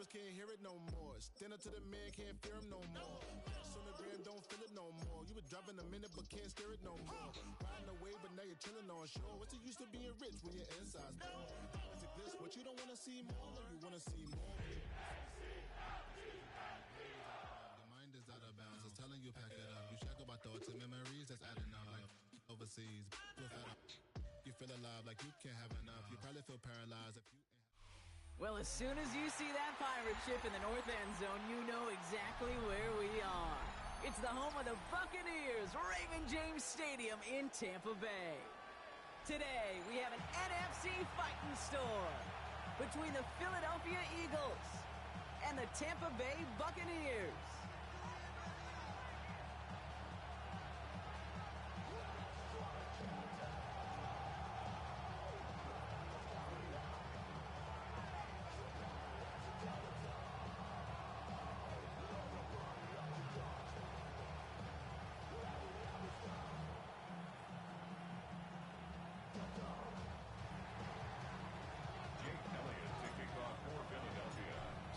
boys can't hear it no more. Stand up to the man, can't fear him no more. Sonogram don't feel it no more. You were driving a minute but can't steer it no more. Riding away but now you're chilling on shore. What's the use of being rich when your inside's poor? Is it this what you don't want to see more? Or you want to see more? The mind is out of bounds. It's telling you pack it up. You shack about thoughts and memories that's adding up. Like overseas, you feel alive like you can't have enough. You probably feel paralyzed if you ain't. Well, as soon as you see that pirate ship in the north end zone, you know exactly where we are. It's the home of the Buccaneers, Raymond James Stadium in Tampa Bay. Today, we have an NFC fighting storm between the Philadelphia Eagles and the Tampa Bay Buccaneers.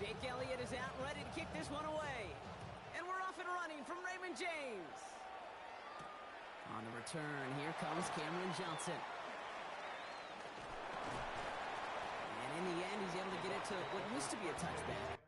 Jake Elliott is out and ready to kick this one away. And we're off and running from Raymond James. On the return, here comes Cameron Johnson. And in the end, he's able to get it to what used to be a touchback.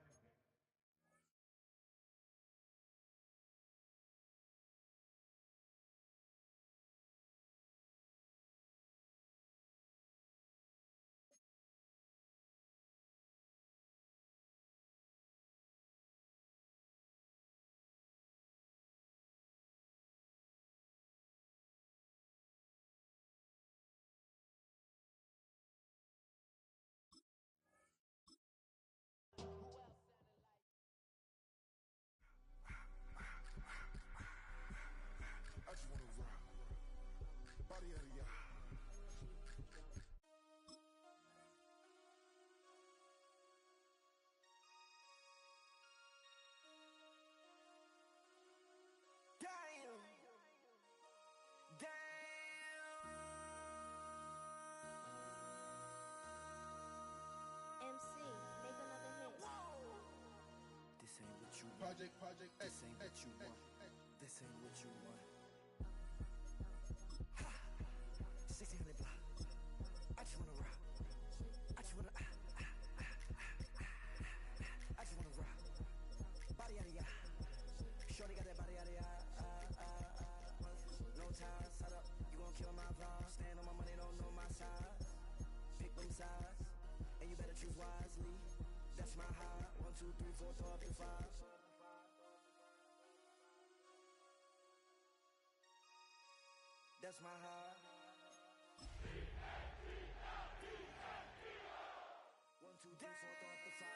I just wanna rock. Body out of y'all. Damn. MC, make another hit. This ain't what you want. Project. This ain't what you want. This ain't what you want. 1600 block. I just wanna rock. I just wanna. I just wanna rock. Body out of ya. Shorty got that body out of ya. No time, set up. You gon' kill my vibe. Stand on my money, don't know my size. Pick them sides, and you better choose wisely. That's my high. 1, 2, 3, 4, throw up your 5. That's my high. 1, 2, 3, 4, throw up the 5.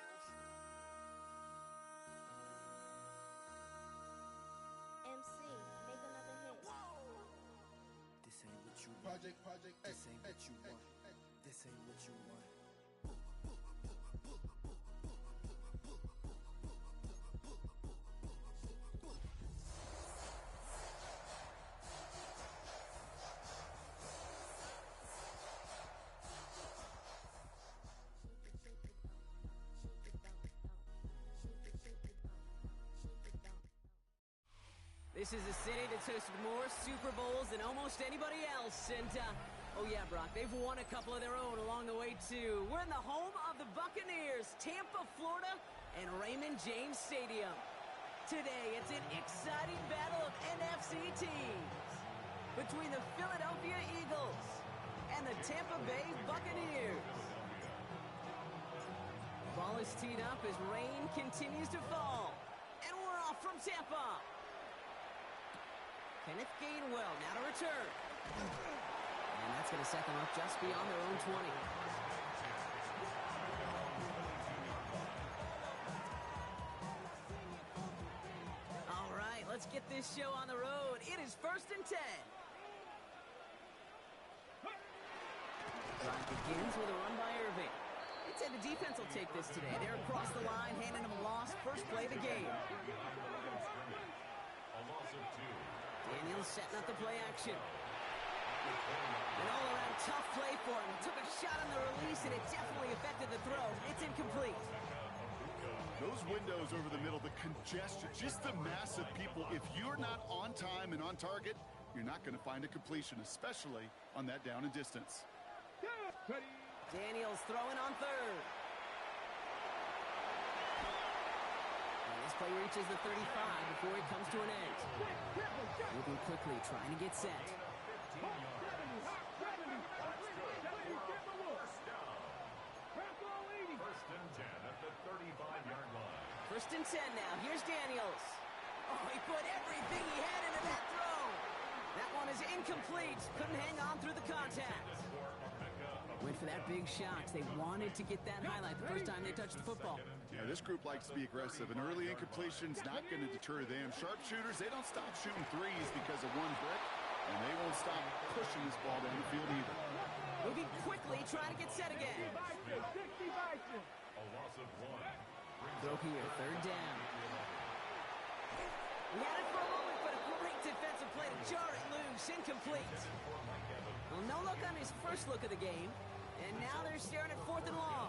MC, make another hit. This ain't what you want. Project. This ain't what you want. This ain't what you want. This is a city that's hosted more Super Bowls than almost anybody else. And, oh yeah, Brock, they've won a couple of their own along the way, too. We're in the home of the Buccaneers, Tampa, Florida, and Raymond James Stadium. Today, it's an exciting battle of NFC teams between the Philadelphia Eagles and the Tampa Bay Buccaneers. Ball is teed up as rain continues to fall. And we're off from Tampa. Kenneth Gainwell now to return. And that's going to set them up just beyond their own 20. All right, let's get this show on the road. It is 1st and 10. Drive begins with a run by Irving. I'd say the defense will take this today. They're across the line, handing them a loss. First play of the game. Daniels setting up the play action. An all-around tough play for him. He took a shot on the release, and it definitely affected the throw. It's incomplete. those windows over the middle, the congestion, just the mass of people. If you're not on time and on target, you're not going to find a completion, especially on that down and distance. Daniels throwing on third. And this play reaches the 35 before it comes to an end. Moving quickly, trying to get set. First and 10 now. Here's Daniels. Oh, he put everything he had into that throw. That one is incomplete. Couldn't hang on through the contact. Went for that big shot. They wanted to get that highlight the first time they touched the football. Yeah, this group likes to be aggressive. An early incompletion's not going to deter them. Sharpshooters, they don't stop shooting threes because of one brick, and they won't stop pushing this ball down the field either. Moving quickly, trying to get set again. Throw here, third down. We had it for a moment, but a great defensive play to jar it loose. Incomplete. Well, no look on his first look of the game, and now they're staring at 4th and long.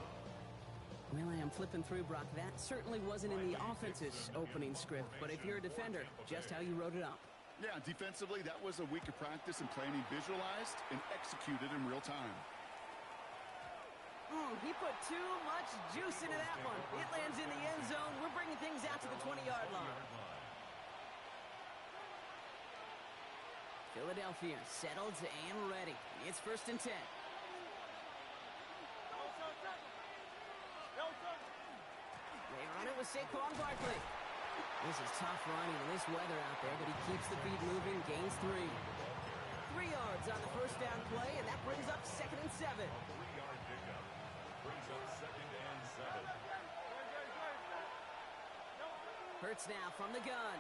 Well, I am flipping through, Brock. That certainly wasn't in the offense's opening script, but if you're a defender, just how you wrote it up. Yeah, defensively, that was a week of practice and planning visualized and executed in real time. He put too much juice into that one. It lands in the end zone. We're bringing things out to the 20-yard line. Philadelphia settled and ready. It's first and 10. They run it with Saquon Barkley. This is tough running in this weather out there, but he keeps the feet moving, gains 3. 3 yards on the first down play, and that brings up 2nd and 7. Hurts now from the gun.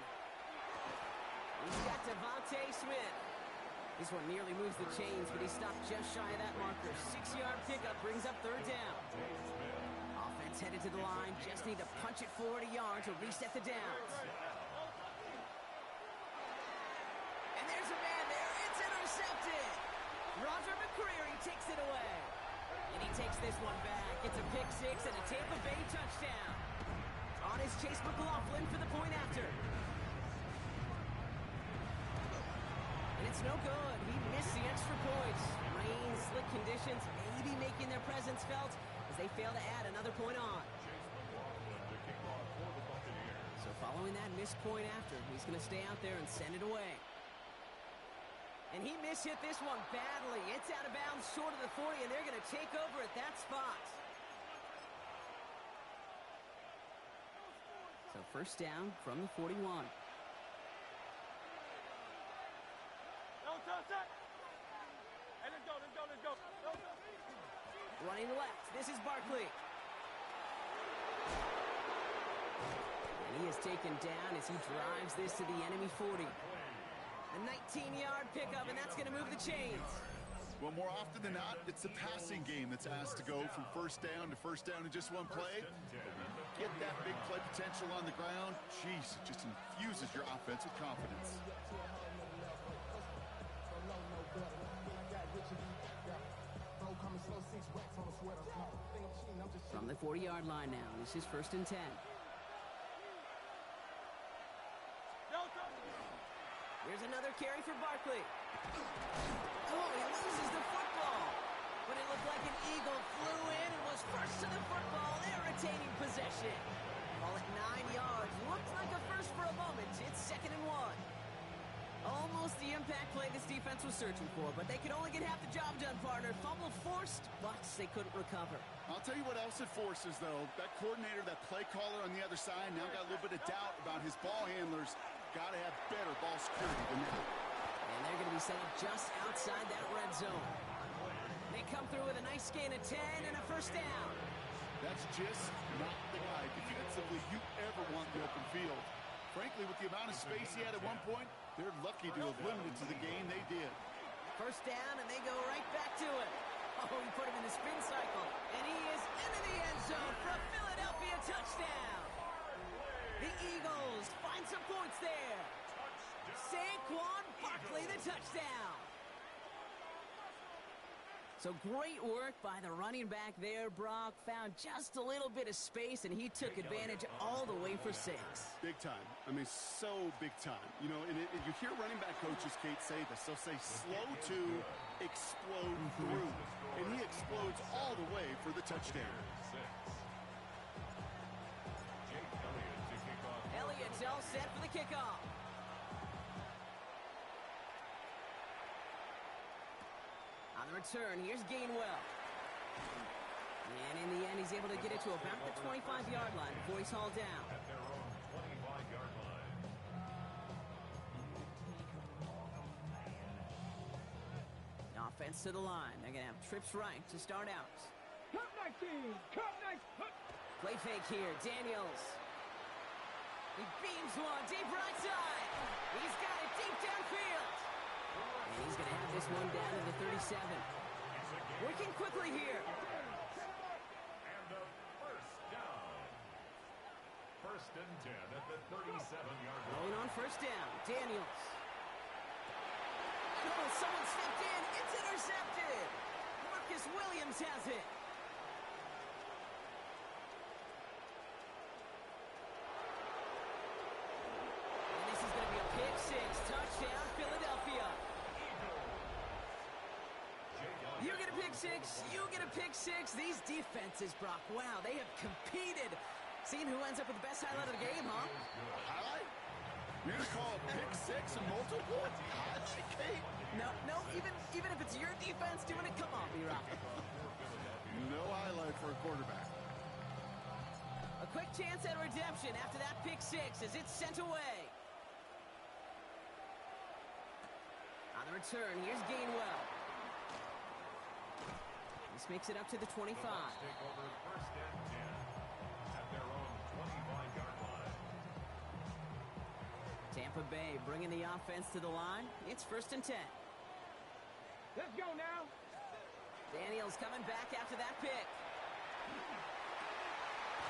He's got Devontae Smith. This one nearly moves the chains, but he stopped just shy of that marker. 6-yard pickup brings up third down. Offense headed to the line. Just need to punch it forward a yard to reset the downs. And there's a man there. It's intercepted. Roger McCreary takes it away. And he takes this one back. It's a pick 6 and a Tampa Bay touchdown. On is Chase McLaughlin for the point after. And it's no good. He missed the extra points. Rain, slick conditions, maybe making their presence felt as they fail to add another point on. So following that missed point after, he's going to stay out there and send it away. And he mishit this one badly. It's out of bounds short of the 40, and they're going to take over at that spot. So first down from the 41. Running left, this is Barkley. And he is taken down as he drives this to the enemy 40. A 19-yard pickup, and that's going to move the chains. Well, more often than not, it's the passing game that's asked to go from first down in just one play. Get that big play potential on the ground. Jeez, it just infuses your offense with confidence. From the 40-yard line now, this is first and 10. Here's another carry for Barkley. Oh, he loses the football. But it looked like an eagle flew in and was first to the football. They're retaining possession. Ball at 9 yards. Looked like a first for a moment. It's 2nd and 1. Almost the impact play this defense was searching for, but they could only get half the job done, partner. Fumble forced, but they couldn't recover. I'll tell you what else it forces, though. That coordinator, that play caller on the other side, now got a little bit of doubt about his ball handlers. Got to have better ball security than that. And they're going to be set up just outside that red zone. They come through with a nice gain of 10 and a first down. That's just not the guy defensively you ever want in the open field. Frankly, with the amount of space he had at one point, they're lucky to have limited to the game they did. First down, and they go right back to it. Oh, he put him in the spin cycle, and he is into the end zone for a Philadelphia touchdown. The Eagles find some points there. Saquon Barkley, the touchdown. So great work by the running back there, Brock. Found just a little bit of space, and he took advantage all the way for 6. Big time. I mean, so big time. You know, and you hear running back coaches, Kate, say this. They'll say slow to explode through. And he explodes all the way for the touchdown. Elliott's all set for the kickoff. On the return, here's Gainwell. And in the end, he's able to get it to about the 25-yard line before he's hauled down. At their own 25-yard line. The offense to the line. They're going to have trips right to start out. Cut 19! Cut 19! Play fake here. Daniels. He beams one deep right side. He's got it deep downfield. And he's going to have this one down to the 37. Working quickly here. And a first down. First and 10 at the 37-yard line. Rolling on first down. Daniels. Oh, someone stepped in. It's intercepted. Marcus Williams has it. And this is going to be a pick 6. Touchdown, Philadelphia. You get a pick 6. You get a pick 6. These defenses, Brock, wow, they have competed. Seeing who ends up with the best highlight of the game, huh? Highlight? You're going to call a pick 6 and multiple? Highlight, Kate? No, even if it's your defense doing it, come on, B-Rock. No highlight for a quarterback. A quick chance at redemption after that pick 6 as it's sent away. On the return, here's Gainwell. This makes it up to the 25. Take over first and 10 at their own 25-yard line. Tampa Bay bringing the offense to the line. It's first and 10. Let's go now. Daniels coming back after that pick.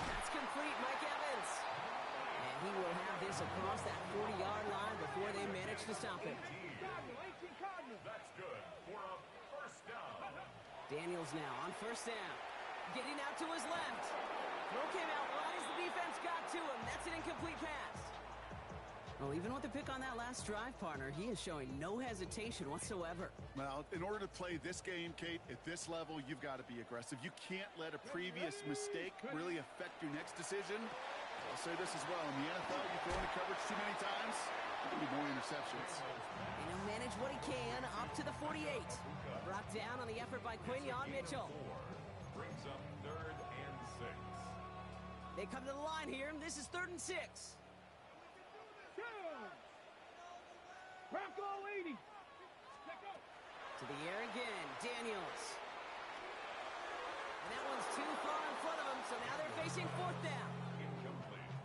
That's complete, Mike Evans. And he will have this across that 40-yard line before they manage to stop him. That's good for a first down. Daniels now on first down. Getting out to his left. Throw came out wide as the defense got to him. That's an incomplete pass. Well, even with the pick on that last drive, partner, he is showing no hesitation whatsoever. Well, in order to play this game, Kate, at this level, you've got to be aggressive. You can't let a previous mistake really affect your next decision. I'll say this as well. In the NFL, you throw into coverage too many times, there'll be more interceptions. And he'll manage what he can up to the 48. Brought down on the effort by Quinion Mitchell. Brings up third and 6. They come to the line here, and this is 3rd and 6. Bronco 80. To the air again, Daniels. And that one's too far in front of him, so now they're facing 4th down.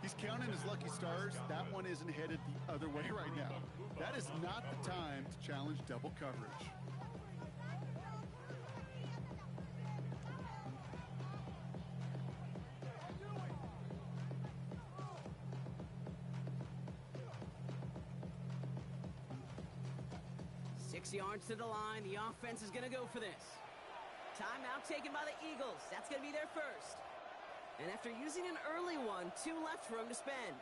He's counting his lucky stars. That one isn't headed the other way right now. That is not the time to challenge double coverage. Yards to the line. The offense is going to go for this. Timeout taken by the Eagles. That's going to be their first. And after using an early one, 2 left for him to spend.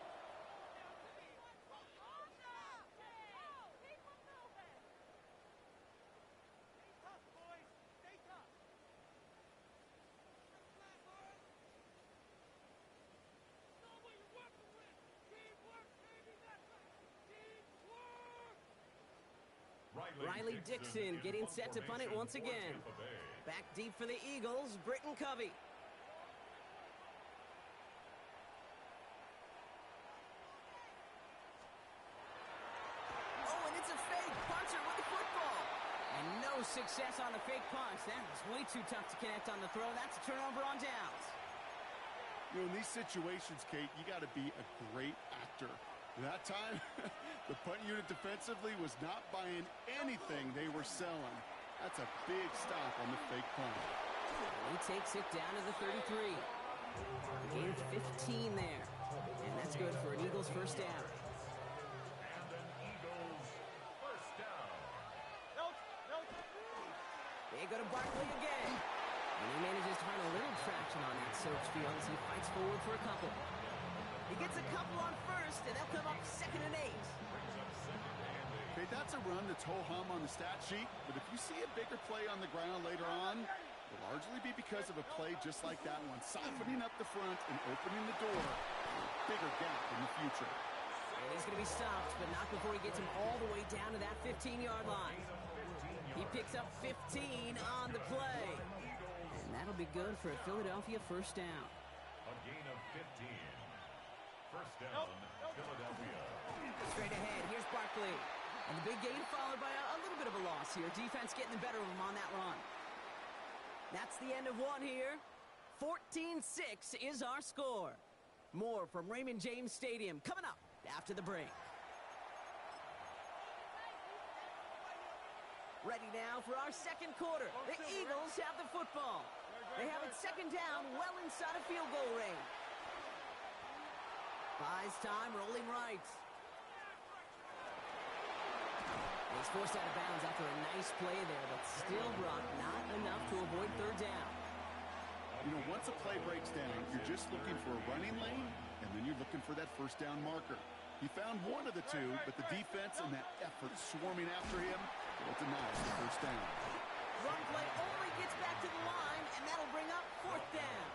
Riley Dixon getting set to punt it once again. Back deep for the Eagles, Britton Covey. Oh, and it's a fake punter with the football. And no success on the fake punch. That was way too tough to connect on the throw. That's a turnover on downs. You know, in these situations, Kate, you got to be a great actor. That time, the punt unit defensively was not buying anything they were selling. That's a big stop on the fake punt. He takes it down to the 33. Gain 15 there. And that's good for an Eagles first down. And an Eagles first down. They go to Barkley again. And he manages to find a little traction on that search field as he fights forward for a couple. He gets a couple on first, and they'll come up 2nd and 8. Okay, that's a run that's ho-hum on the stat sheet, but if you see a bigger play on the ground later on, it'll largely be because of a play just like that one, softening up the front and opening the door. Bigger gap in the future. And he's going to be stopped, but not before he gets him all the way down to that 15-yard line. He picks up 15 on the play. And that'll be good for a Philadelphia first down. A gain of 15. First down, Philadelphia. Straight ahead, here's Barkley. And the big gain followed by a little bit of a loss here. Defense getting the better of him on that run. That's the end of one here. 14-6 is our score. More from Raymond James Stadium coming up after the break. Ready now for our second quarter. The Eagles have the football. They have it 2nd down, well inside of field goal range. Buys time, rolling right. He's forced out of bounds after a nice play there, but still, Brock, not enough to avoid 3rd down. You know, once a play breaks down, you're just looking for a running lane, and then you're looking for that first down marker. He found one of the two, but the defense and that effort swarming after him will deny the first down. Run play only gets back to the line, and that'll bring up 4th down.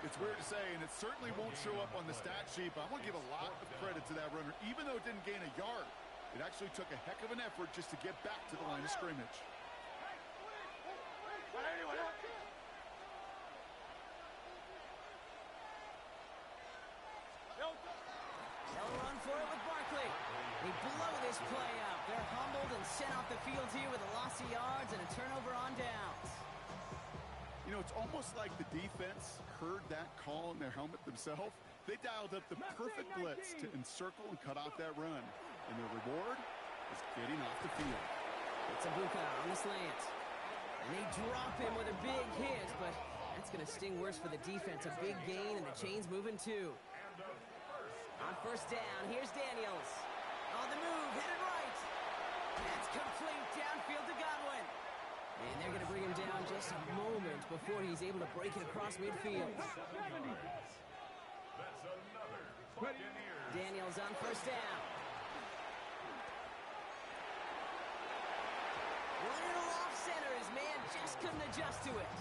It's weird to say, and it certainly won't show up on the stat sheet, but I want to give a lot of credit to that runner. Even though it didn't gain a yard, it actually took a heck of an effort just to get back to the line of scrimmage. They'll run for it with Barkley. They blow this play up. They're humbled and sent off the field here with a loss of yards and a turnover on downs. You know, it's almost like the defense heard that call in their helmet themselves. They dialed up the perfect blitz to encircle and cut off that run. And the reward is getting off the field. It's a bucs on the slant. And they drop him with a big hit, but that's going to sting worse for the defense. A big gain, and the chain's moving too. On first down, here's Daniels. On the move, headed right. That's complete downfield to Godwin. And they're going to bring him down just a moment before he's able to break it across midfield. That's another Buccaneers. Daniels on first down. Little off center. His man just couldn't adjust to it.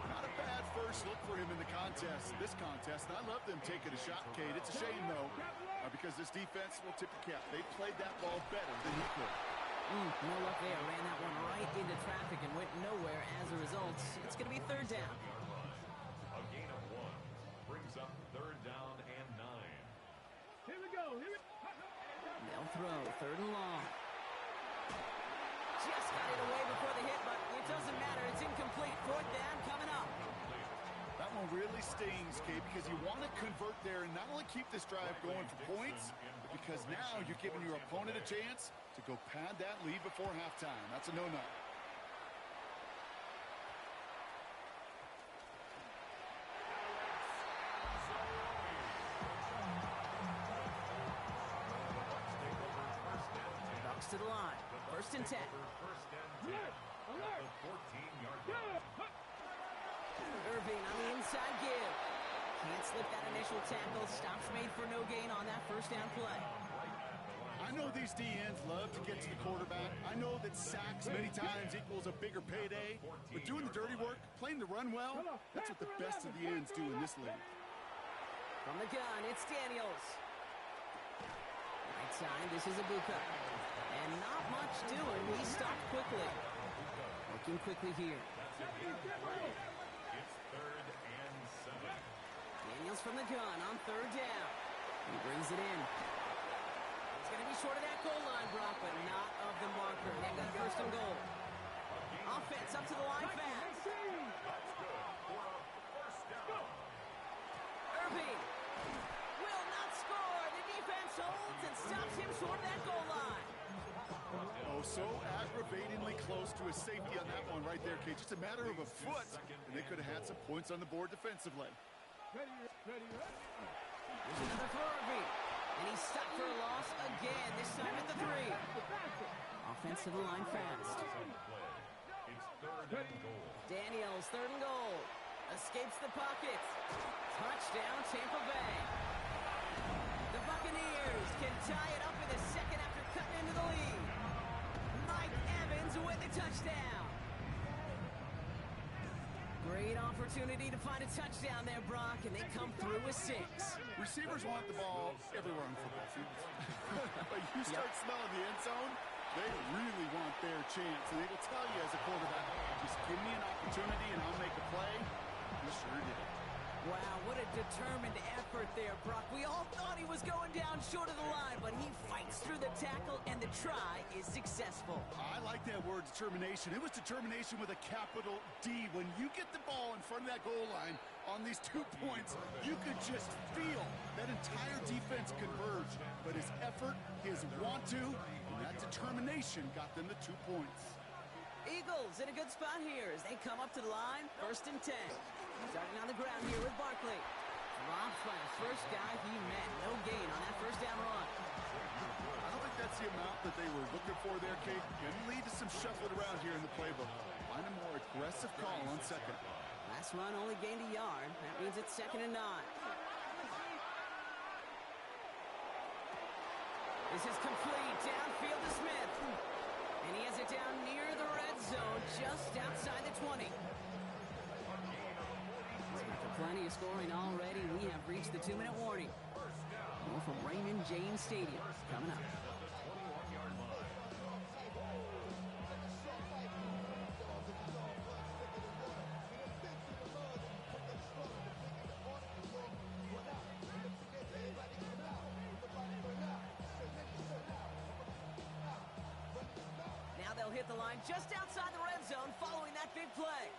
Not a bad first look for him in the this contest. And I love them taking a shot, Kate. It's a shame, though, because this defense will tip the cap. They played that ball better than he could. No luck there. Ran that one right into traffic and went nowhere as a result. It's going to be 3rd down. A gain of 1 brings up 3rd down and 9. Here we go. They'll throw 3rd and long. Just got it away before the hit, but it doesn't matter. It's incomplete. 4th down coming up. That one really stings, Kate, because you want to convert there and not only keep this drive going for points, but because now you're giving your opponent a chance to go pad that lead before halftime. That's a no-no. Bucs to the line. 1st and 10. First and 10 at the 14-yard line. Irving on the inside give. Can't slip that initial tackle. Stops made for no gain on that first down play. I know these DNs love to get to the quarterback. I know that sacks many times equals a bigger payday. But doing the dirty work, playing the run well, that's what the best of the ends do in this league. From the gun, it's Daniels. Right side, this is a bucs. And not much doing. He stopped quickly. Looking quickly here. It's 3rd and 7. Daniels from the gun on 3rd down. He brings it in. It's going to be short of that goal line, Brock, but not of the marker. They've got 1st and goal. Offense up to the line fast. That's good for a first down. Irving will not score. The defense holds and stops him short of that goal line. Oh, so aggravatingly close to a safety on that one right there, Kate. Just a matter of a foot, and they could have had some points on the board defensively. Here's another for Irving. And he's stopped for a loss again, this time at the 3. Offense to the line fast. third and goal. Daniels, 3rd and goal. Escapes the pocket. Touchdown, Tampa Bay. The Buccaneers can tie it up in the second after cutting into the lead. Mike Evans with the touchdown. Great opportunity to find a touchdown there, Brock, and they come through with 6. Receivers want the ball everywhere on football fields. But you start smelling the end zone, they really want their chance. And they will tell you as a quarterback, just give me an opportunity and I'll make a play. He sure did. Wow, what a determined effort there, Brock. We all thought he was going down short of the line, but he fights through the tackle, and the try is successful. I like that word, determination. It was determination with a capital D. When you get the ball in front of that goal line on these 2 points, you could just feel that entire defense converge. But his effort, his want to, and that determination got them the 2 points. Eagles in a good spot here as they come up to the line. 1st and 10. Starting on the ground here with Barkley. Dropped by the first guy he met. No gain on that 1st down run. I don't think that's the amount that they were looking for there, Kate. Can lead to some shuffling around here in the playbook. Find a more aggressive call on 2nd. Last run only gained a yard. That means it's 2nd and 9. This is complete. Downfield to Smith. And he has it down near the red zone, just outside the 20. After plenty of scoring already, we have reached the 2-minute warning. More from Raymond James Stadium coming up. Now they'll hit the line just outside the red zone following that big play.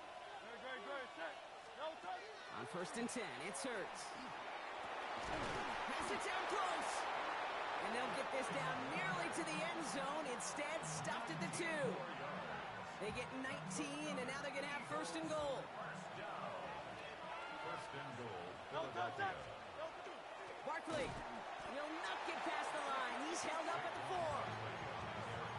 On 1st and 10, it's Hurts. Has it down close. And they'll get this down nearly to the end zone. Instead, stopped at the 2. They get 19, and now they're going to have 1st and goal. 1st and goal, Philadelphia. Barkley will not get past the line. He's held up at the 4.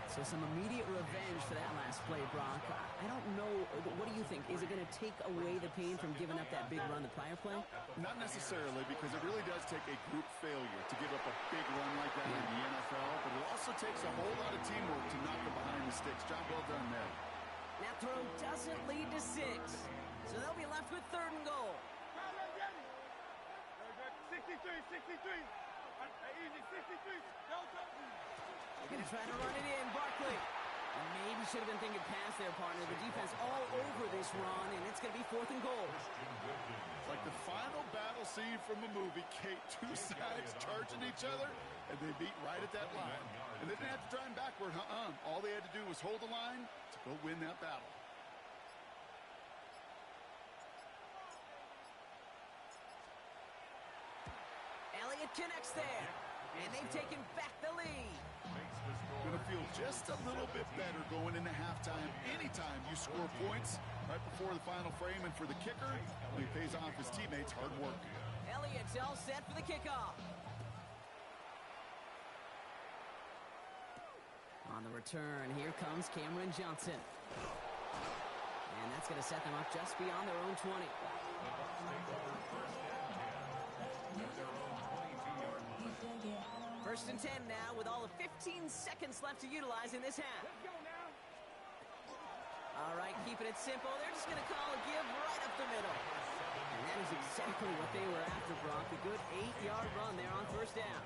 So some immediate revenge for that last play, Brock. I don't know. What do you think? Is it going to take away the pain from giving up that big run the prior play? Not necessarily, because it really does take a group failure to give up a big run like that in the NFL, but it also takes a whole lot of teamwork to knock it behind the sticks. Job well done there. That throw doesn't lead to 6. So they'll be left with 3rd and goal. 63. Easy, 63. They're going to try to run it in. Barkley. And maybe should have been thinking pass there, partner. The defense all over this run, and it's going to be 4th and goal. It's like the final battle scene from a movie, Kate. 2 sides charging each other, and they beat right at that line. And they didn't have to drive backward, All they had to do was hold the line to go win that battle. Elliott connects there, and they've taken back the lead. Going to feel just a little bit better going into halftime. Anytime you score points right before the final frame, and for the kicker, he pays off his teammates' hard work. Elliott's all set for the kickoff. On the return, here comes Cameron Johnson. And that's going to set them up just beyond their own 20. 1st and 10 now with all of 15 seconds left to utilize in this half. All right, keeping it simple. They're just going to call a give right up the middle. And that is exactly what they were after, Brock. A good 8-yard run there on 1st down.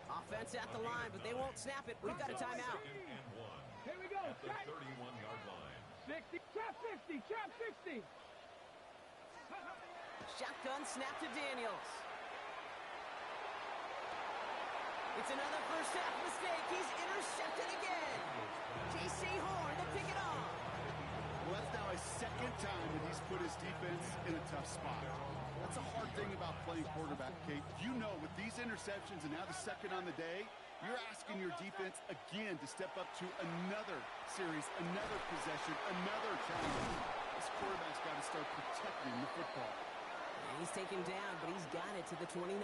Offense at the line, but they won't snap it. We've got a timeout. Here we go. At the 31-yard line. 60. Trap 60. Trap 60. Shotgun snap to Daniels. It's another first half mistake. He's intercepted again. J.C. Horn to pick it off. Well, that's now a 2nd time that he's put his defense in a tough spot. That's a hard thing about playing quarterback, Kate. You know, with these interceptions and now the 2nd on the day, you're asking your defense again to step up to another series, another possession, another challenge. This quarterback's got to start protecting the football. And he's taken down, but he's got it to the 29.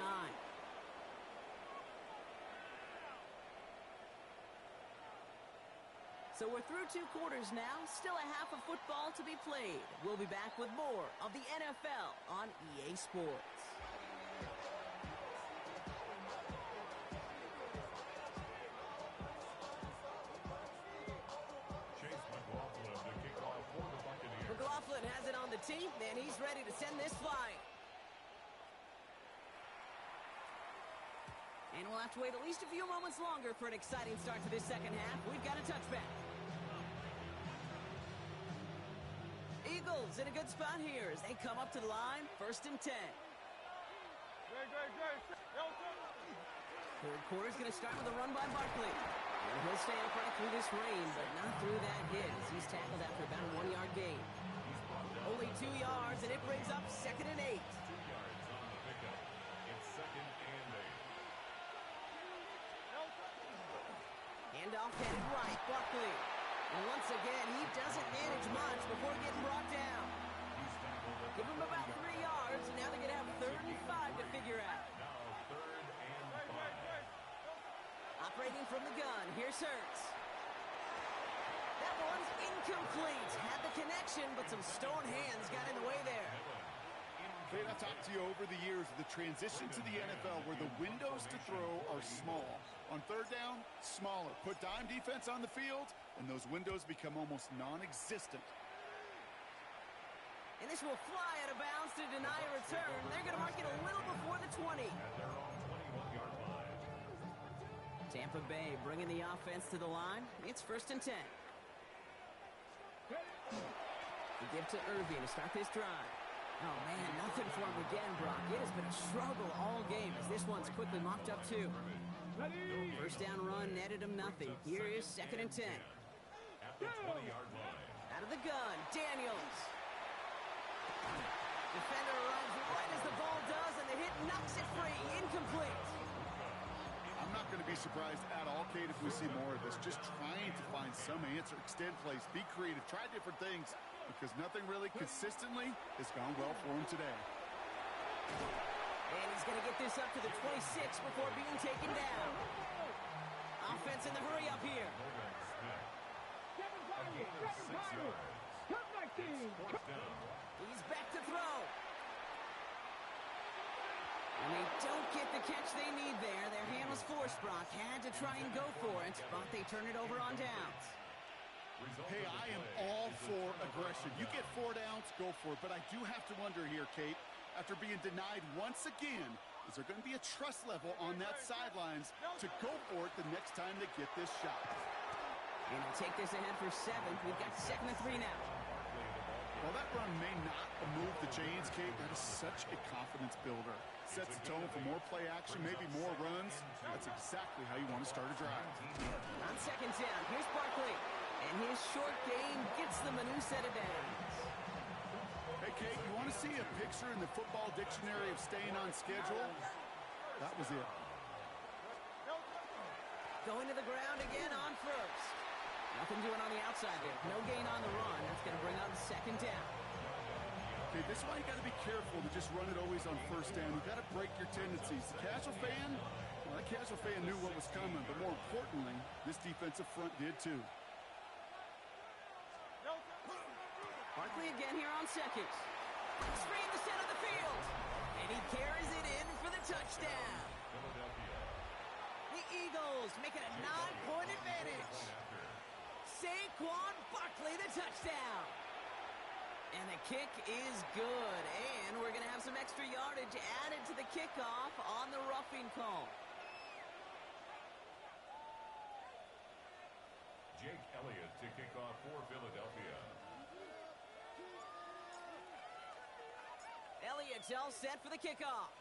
So we're through 2 quarters now, still a half of football to be played. We'll be back with more of the NFL on EA Sports. McLaughlin has it on the tee, and he's ready to send this flying. And we'll have to wait at least a few moments longer for an exciting start to this second half. We've got a touchback. Eagles in a good spot here as they come up to the line, 1st and 10. Third quarter's going to start with a run by Barkley. And he'll stay upright through this rain, but not through that hit as he's tackled after about a 1-yard gain. Only 2 yards, and it brings up 2nd and 8. 2 yards on the pickup. It's 2nd and 8. Handoff headed right, Barkley. And once again, he doesn't manage much before getting brought down. Give him about 3 yards, and now they're going to have 3rd and 5 to figure out. Now 3rd and 5. Operating from the gun, here's Hurts. That one's incomplete. Had the connection, but some stone hands got in the way there. Kate, I've talked to you over the years of the transition to the NFL where the windows to throw are small. On 3rd down, smaller. Put dime defense on the field, and those windows become almost non-existent. And this will fly out of bounds to deny a return. They're going to mark it a little before the 20. At their own 21-yard line. Tampa Bay bringing the offense to the line. It's 1st and 10. They give to Irving to start this drive. Oh, man, nothing for him again, Brock. It has been a struggle all game as this one's quickly mopped up, too. First down run netted him nothing. Here is 2nd and 10. At the 20-yard line. Out of the gun, Daniels. Defender arrives right as the ball does, and the hit knocks it free. Incomplete. I'm not going to be surprised at all, Kate, if we see more of this. Just trying to find some answer, extend plays, be creative, try different things, because nothing really consistently has gone well for him today. And he's going to get this up to the 26 before being taken down. Offense in the hurry up here. A gain of 6 yards. It's 4th down. He's back to throw. And they don't get the catch they need there. Their hand was forced, Brock. Had to try and go for it, but they turn it over on downs. Hey, I am all for aggression. You get 4 downs, go for it. But I do have to wonder here, Kate, after being denied once again, is there going to be a trust level on that sidelines to go for it the next time they get this shot? And they'll take this ahead for 7. We've got 2nd and 3 now. Well, that run may not move the chains, Kate. That is such a confidence builder. Sets the tone for more play action, maybe more runs. That's exactly how you want to start a drive. On 2nd down, here's Barkley. And his short game gets them a new set of downs. Hey, Kate, you want to see a picture in the football dictionary of staying on schedule? That was it. Going to the ground again on 1st. Nothing doing on the outside there. No gain on the run. That's going to bring up 2nd down. Okay, this is why you got to be careful to just run it always on 1st down. You got to break your tendencies. The casual fan, well, that casual fan knew what was coming, but more importantly, this defensive front did too. Barkley again here on 2nd. Screen the center of the field. And he carries it in for the touchdown. The Eagles make it a 9-point advantage. Saquon Barkley, the touchdown. And the kick is good. And we're going to have some extra yardage added to the kickoff on the roughing call. Jake Elliott to kick off for Philadelphia. Elliott's all set for the kickoff.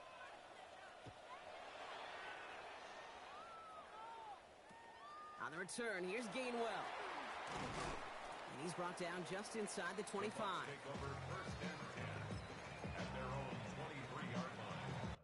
On the return, here's Gainwell. And he's brought down just inside the 25. Take over 1st and 10 at their own 23-yard line.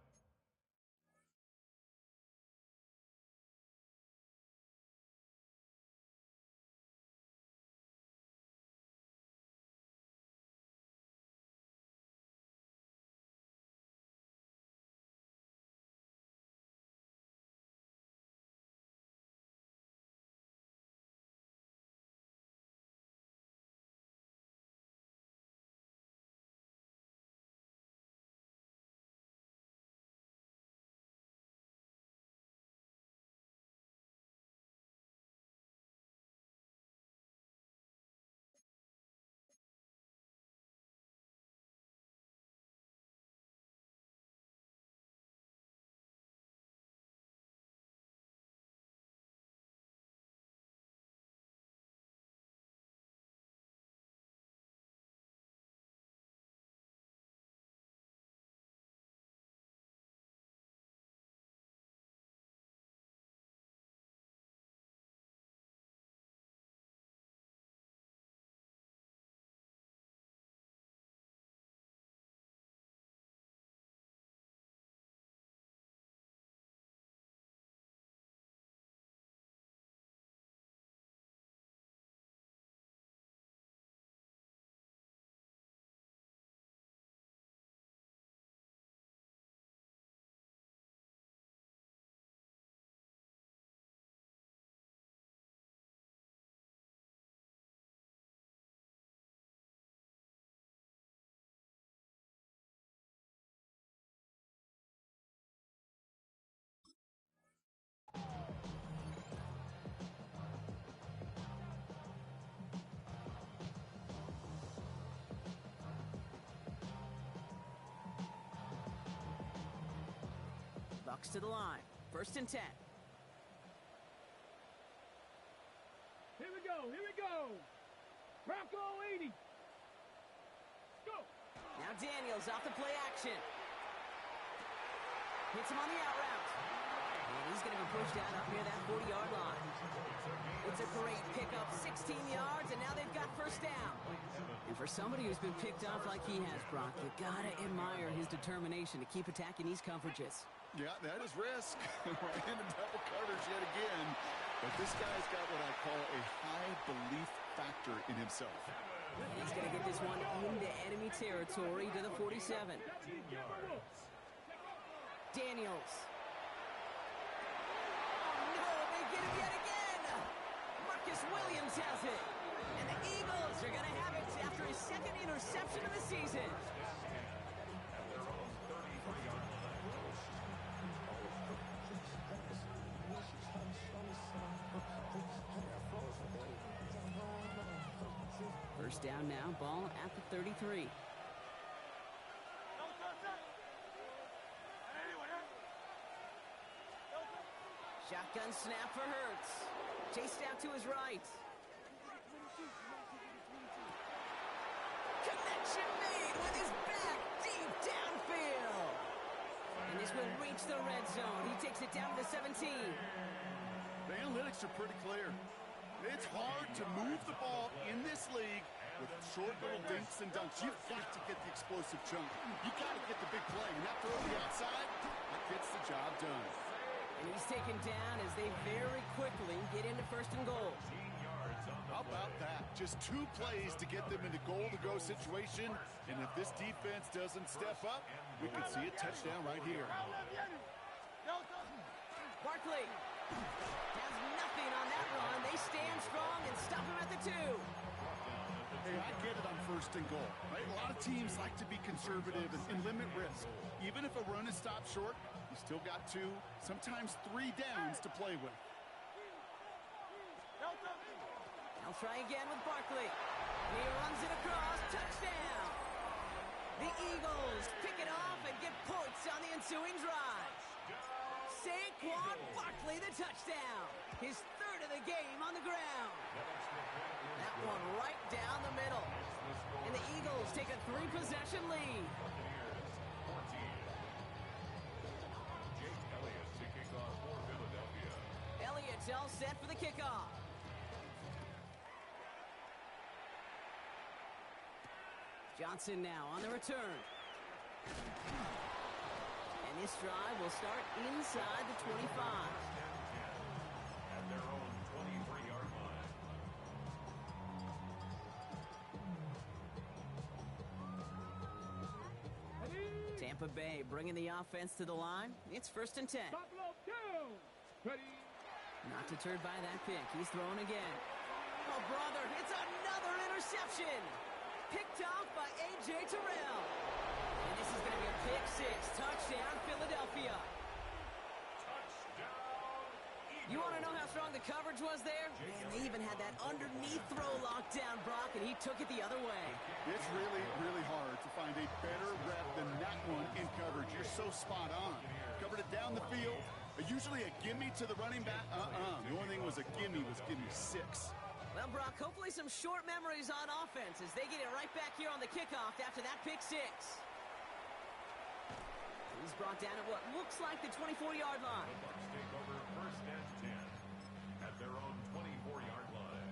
Bucs to the line. 1st and 10. Here we go, here we go. Bronco 80. Go. Now Daniels off the play action. Hits him on the out route. And he's going to be pushed out up near that 40-yard line. It's a great pickup, 16 yards, and now they've got 1st down. And for somebody who's been picked off like he has, Brock, you got to admire his determination to keep attacking these coverages. Yeah, that is risk. We're in double coverage yet again. But this guy's got what I call a high belief factor in himself. And he's going to get this one into enemy territory to the 47. Daniels. Oh, no, they get him yet again. Marcus Williams has it. And the Eagles are going to have it after his 2nd interception of the season. First down now, ball at the 33. Shotgun snap for Hurts. Chased out to his right. Connection made with his back deep downfield. And this will reach the red zone. He takes it down to the 17. The analytics are pretty clear. It's hard to move the ball in this league with short little dinks and dunks. You've got to get the explosive chunk. You've got to get the big play. And that throw to the outside, that gets the job done. And he's taken down as they very quickly get into 1st and goal. How about that? Just 2 plays to get them into goal-to-go situation. And if this defense doesn't step up, we could see a touchdown right here. Barkley has nothing on that run. They stand strong and stop him at the 2. Hey, I get it on 1st and goal, right? A lot of teams like to be conservative and limit risk. Even if a run is stopped short, you still got 2, sometimes 3 downs to play with. They'll try again with Barkley. He runs it across. Touchdown! The Eagles pick it off and get points on the ensuing drive. Saquon Barkley, the touchdown. His 3rd of the game on the ground. That one right down the middle. And the Eagles take a 3-possession lead. Elliott's all set for the kickoff. Johnson now on the return. And this drive will start inside the 25. At their own 23-yard line. Tampa Bay bringing the offense to the line. It's 1st and 10. Buffalo down. Ready. Not deterred by that pick. He's throwing again. Oh, brother, it's another interception. Picked off by A.J. Terrell. And this is going to be a pick 6. Touchdown, Philadelphia. You want to know how strong the coverage was there? Man, they even had that underneath throw locked down, Brock, and he took it the other way. It's really, really hard to find a better rep than that one in coverage. You're so spot on. Covered it down the field. Usually a gimme to the running back. The only thing was a gimme 6. Well, Brock, hopefully some short memories on offense as they get it right back here on the kickoff after that pick 6. He's brought down at what looks like the 24-yard line. The Bucs take over 1st and 10 at their own 24-yard line.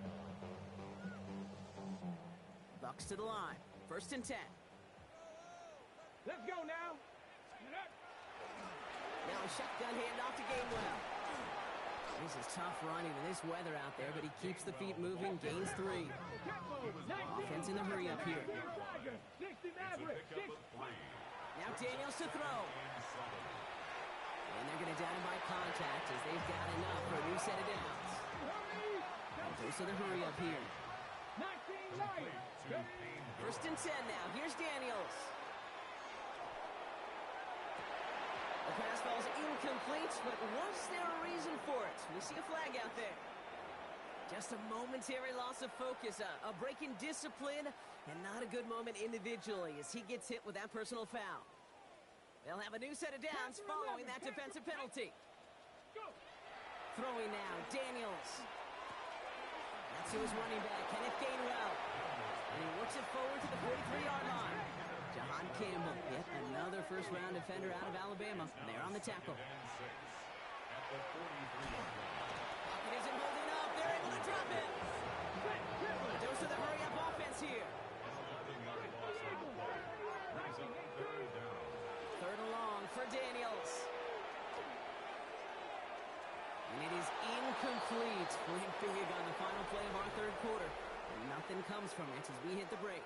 Bucs to the line. 1st and 10. Let's go now. Now a shotgun handoff to Gainwell. This is tough running in this weather out there, but he keeps the feet moving, gains 3. Offense in the hurry up here. Now Daniels to throw. And they're going to down him by contact as they've got enough for a new set of downs. Goes to the hurry up here. 1st and 10 now. Here's Daniels. The pass falls incomplete, but was there a reason for it? We see a flag out there. Just a momentary loss of focus, a break in discipline, and not a good moment individually as he gets hit with that personal foul. They'll have a new set of downs following that defensive penalty. Go. Throwing now, Daniels. That's to his running back, Kenneth Gainwell. And he works it forward to the 43-yard line. Jahan Campbell, yet another first-round defender out of Alabama. They're on the tackle. Pocket isn't holding up. They're able to drop him. Dose of the hurry-up offense here. Third and long for Daniels. And it is incomplete. Went big on the final play of our third quarter. And nothing comes from it as we hit the break.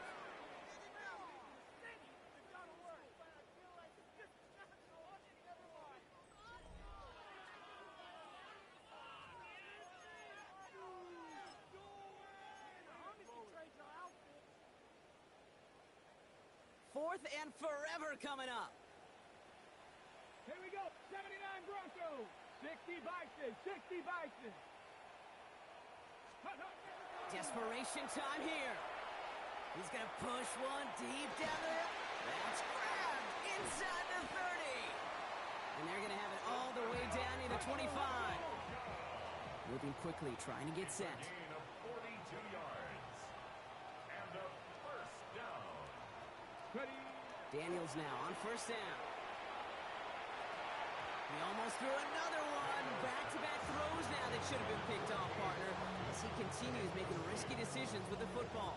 Fourth and forever coming up. Here we go. 79 Broncos. 60 Bison. 60 Bison. Desperation time here. He's going to push one deep down there. That's grabbed inside the 30. And they're going to have it all the way down near the 25. Moving quickly, trying to get set. Gain of 42 yards. And a first down. Ready. Daniels now on first down. He almost threw another one. Back-to-back throws now that should have been picked off, partner, as he continues making risky decisions with the football.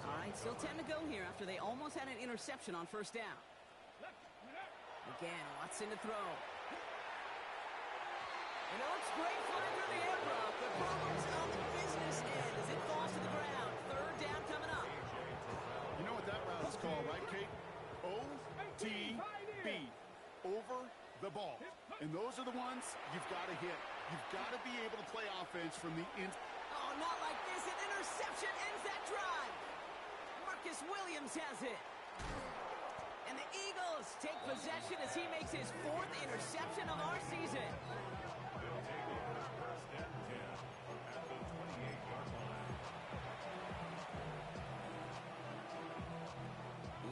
All right, still 10 to go here after they almost had an interception on first down. Again, Watson to throw. And it looks great flying through the air, Brock, but problems on the business end as it falls to the ground. Third down coming up. You know what that route is called, right, Kate? OTB. Over the ball. And those are the ones you've got to hit. You've got to be able to play offense from the end. Oh, not like this. An interception ends that drive. Marcus Williams has it. And the Eagles take possession as he makes his fourth interception of our season.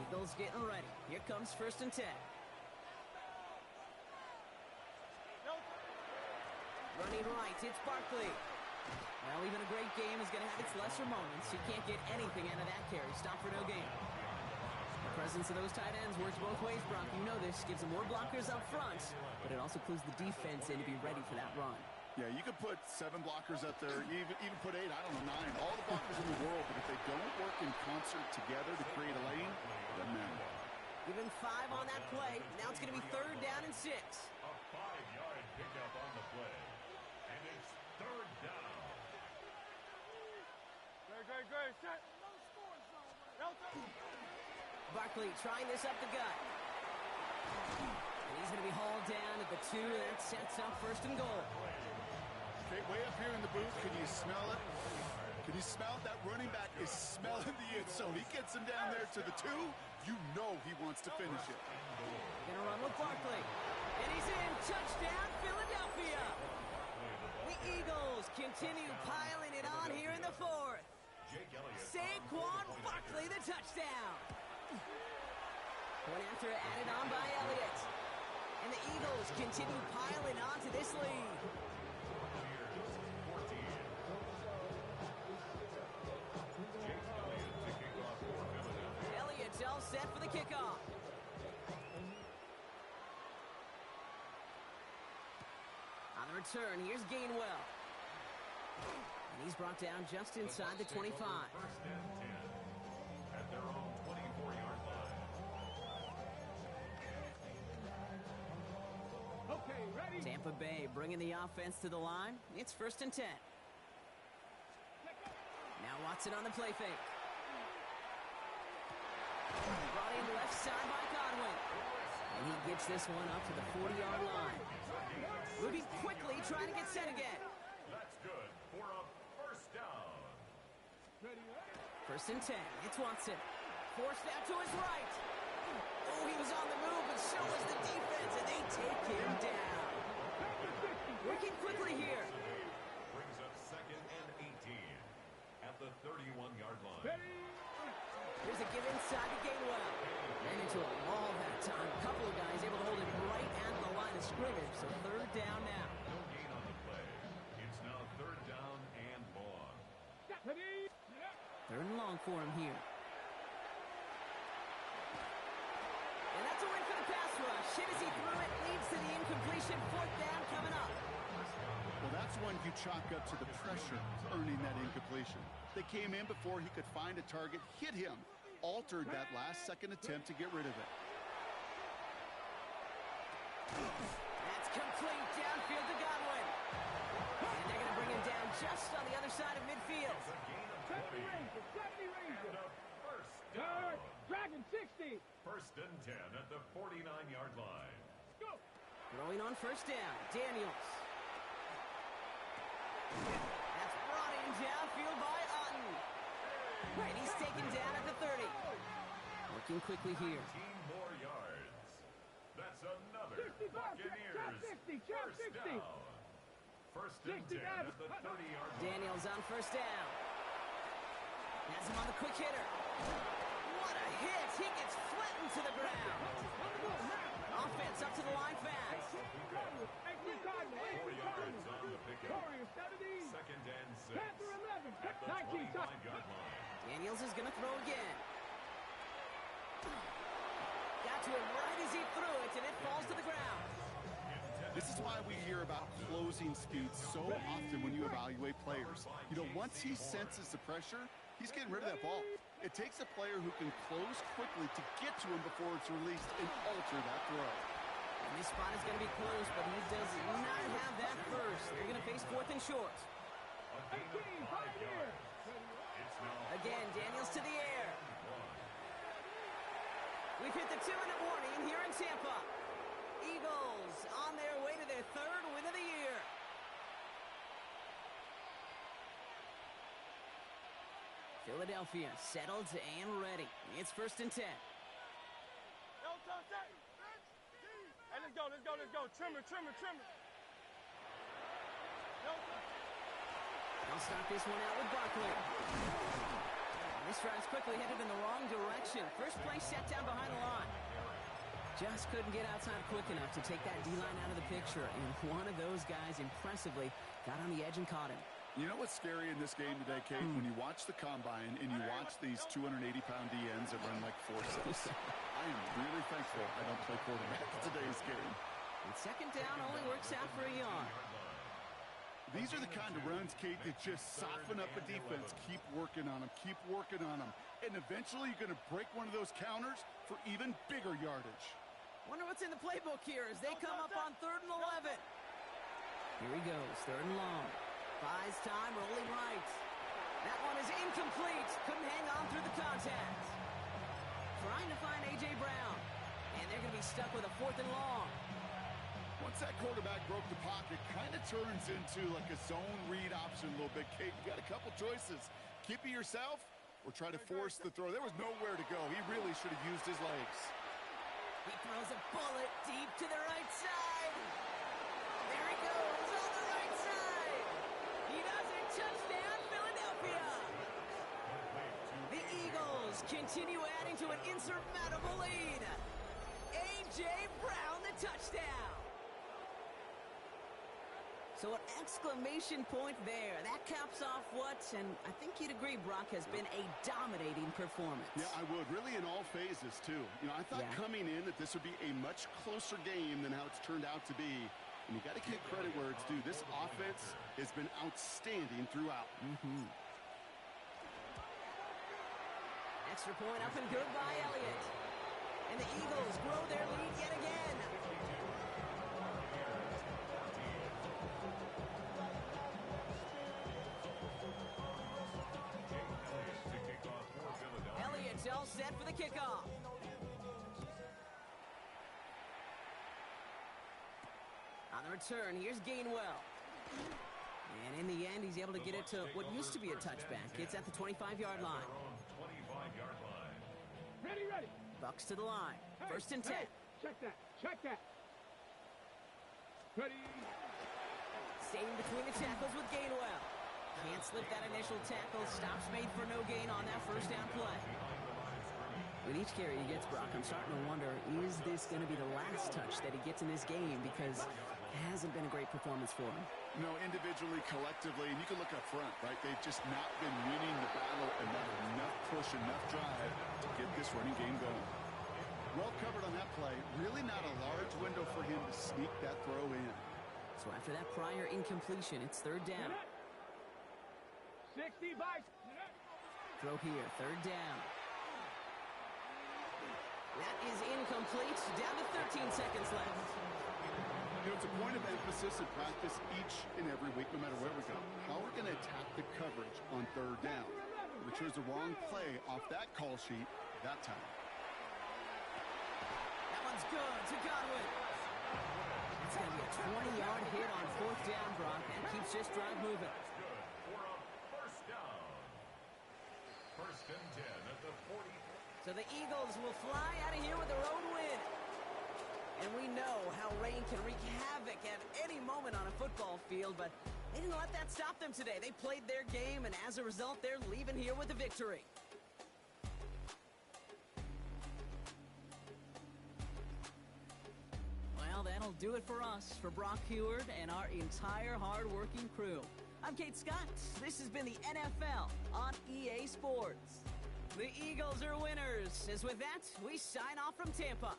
Eagles getting ready. Here comes first and 10. Running right, it's Barkley. Well, even a great game is going to have its lesser moments. You can't get anything out of that carry. Stop for no gain. The presence of those tight ends works both ways, Brock. You know this. Gives them more blockers up front, but it also clues the defense in to be ready for that run. Yeah, you could put 7 blockers up there, even put 8, I don't know, 9. All the blockers in the world, but if they don't work in concert together to create a lane, it doesn't matter. Given 5 on that play. Now it's going to be third down and 6. A 5-yard pickup on the play. And it's third down. Great. Set. Barkley trying this up the gut. And he's going to be hauled down at the 2. That sets up first and goal. Okay, way up here in the booth, can you smell it? Can you smell it? That running back is smelling the end zone. He gets him down there to the 2. You know he wants to finish it. Gonna run with Barkley. And he's in. Touchdown, Philadelphia. The Eagles continue piling it on here in the 4th. Saquon Barkley, the touchdown. One after added on by Elliott. And the Eagles continue piling on to this lead. Elliott's all set for the kickoff. On the return, here's Gainwell. And he's brought down just inside the 25. First and 10 at their own 24-yard line. Okay, ready. Tampa Bay bringing the offense to the line. It's first and 10. Now Watson on the play fake. Brought in left side by Godwin. And he gets this one up to the 40-yard line. Moving quickly, trying to get set again. That's good for a first down. First and 10. It's Watson. Forced out to his right. Oh, he was on the move, but so was the defense, and they take him down. Working quickly here. Brings up second and 18 at the 31-yard line. Here's a give inside to Gainwell. Ran into a wall that time. A couple of guys able to hold it right at the line of scrimmage, so third down now. No gain on the play. It's now third down and long. Third and long for him here. And that's a win for the pass rush. Hit as he threw it, leads to the incompletion. Fourth down coming up. Well, that's one you chalk up to the pressure earning that incompletion. They came in before he could find a target, hit him, altered that last-second attempt to get rid of it. That's complete. Downfield to Godwin. And they're going to bring him down just on the other side of midfield. 70 Rangers, 70 Rangers. First down. Dragon 60. First and 10 at the 49-yard line. Go. Throwing on first down. Daniels. That's brought in downfield by Otten. And he's taken down at the 30. Working quickly here. 15 more yards. That's another 65, Buccaneers. 60, First 60. down. First and 10 at the 30-yard line. Daniels on first down. Has him on the quick hitter. What a hit. He gets flattened to the ground. Offense up to the line fast. 4 yards on the pickup. Second and 6 at the 25-yard line. Daniels is going to throw again. Got to him right as he threw it, and it falls to the ground. This is why we hear about closing speed so often when you evaluate players. You know, once he senses the pressure, he's getting rid of that ball. It takes a player who can close quickly to get to him before it's released and alter that throw. And this spot is going to be close, but he does not have that first. They're going to face fourth and short. A gain of 5 yards. It's now Again, Daniels to the air. We've hit the 2-minute warning here in Tampa. Eagles on their way to their third win of the year. Philadelphia settled and ready. It's first and 10. Hey, let's go, let's go, let's go. Trimmer, trimmer, trimmer. They'll start this one out with Barkley. This drive's quickly headed in the wrong direction. First play set down behind the line. Just couldn't get outside quick enough to take that D-line out of the picture. And one of those guys impressively got on the edge and caught him. You know what's scary in this game today, Kate? When you watch the combine and you watch these 280-pound DNs that run like 4.6. I am really thankful I don't play quarterback in today's game. And second down only works out for a yard. These are the kind of runs, Kate, that just soften up a defense. Keep working on them. Keep working on them. And eventually you're going to break one of those counters for even bigger yardage. Wonder what's in the playbook here as they come up on 3rd and 11. Here he goes, 3rd and long. Buys time, rolling right. That one is incomplete. Couldn't hang on through the contact. Trying to find A.J. Brown. And they're going to be stuck with a 4th and long. Once that quarterback broke the pocket, kind of turns into like a zone read option a little bit, Kate. You got a couple choices. Keep it yourself or try to force the throw. There was nowhere to go. He really should have used his legs. He throws a bullet deep to the right side. There he goes on the right side. He does it. Touchdown, Philadelphia. The Eagles continue adding to an insurmountable lead. A.J. Brown, the touchdown. So an exclamation point there. That caps off what, and I think you'd agree, Brock, has been a dominating performance. Yeah, I would. Really in all phases, too. You know, I thought coming in that this would be a much closer game than how it's turned out to be. And you got to give credit where it's due. This offense has been outstanding throughout. Extra point up and good by Elliott. And the Eagles grow their lead yet again. Elliott's all set for the kickoff. On the return, here's Gainwell. And in the end, he's able to get it to what used to be a touchback. It's at the 25-yard line. 25-yard line. Ready, ready. Bucs to the line. Hey, First and 10. hey, check that. Check that. Ready. Staying between the tackles with Gainwell. Can't slip that initial tackle. Stops made for no gain on that first down play. With each carry he gets, Brock, I'm starting to wonder, is this going to be the last touch that he gets in this game? Because it hasn't been a great performance for him. No, individually, collectively, and you can look up front, right? They've just not been winning the battle enough push, enough drive to get this running game going. Well covered on that play. Really not a large window for him to sneak that throw in. So after that prior incompletion, it's third down. 60 bucs. Throw here, third down. That is incomplete. Down to 13 seconds left. You know, it's a point of emphasis in practice each and every week, no matter where we go. How we're going to attack the coverage on third down. We chose the wrong play off that call sheet that time. That one's good to Godwin. It's going to be a 20-yard hit on fourth down, Brock, and keeps this drive moving. For a first down. First and 10 at the 40. So the Eagles will fly out of here with their own win. And we know how rain can wreak havoc at any moment on a football field, but they didn't let that stop them today. They played their game, and as a result, they're leaving here with a victory. Well, that'll do it for us, for Brock Heward and our entire hard-working crew. I'm Kate Scott. This has been the NFL on EA Sports. The Eagles are winners. As with that, we sign off from Tampa.